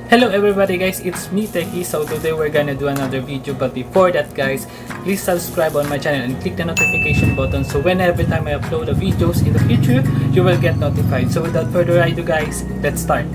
Hello everybody guys, it's me Techie. So today we're gonna do another video, but before that guys, please subscribe on my channel and click the notification button so whenever time I upload the videos in the future, you will get notified. So without further ado guys, let's start.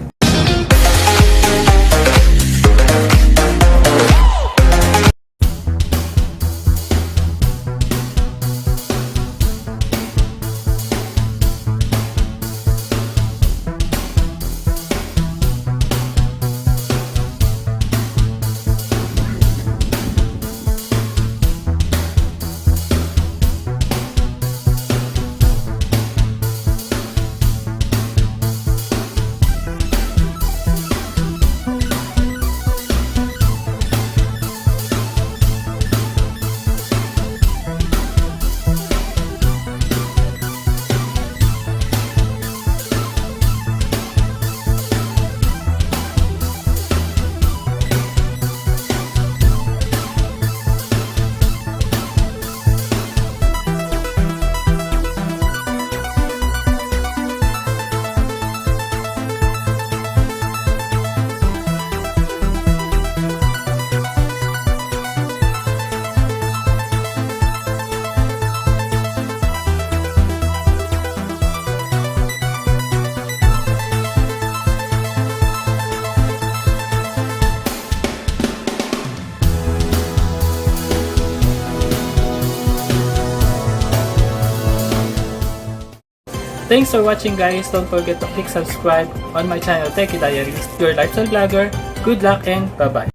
Thanks for watching guys. Don't forget to click subscribe on my channel Techie Diaries, your lifestyle vlogger. Good luck and bye bye.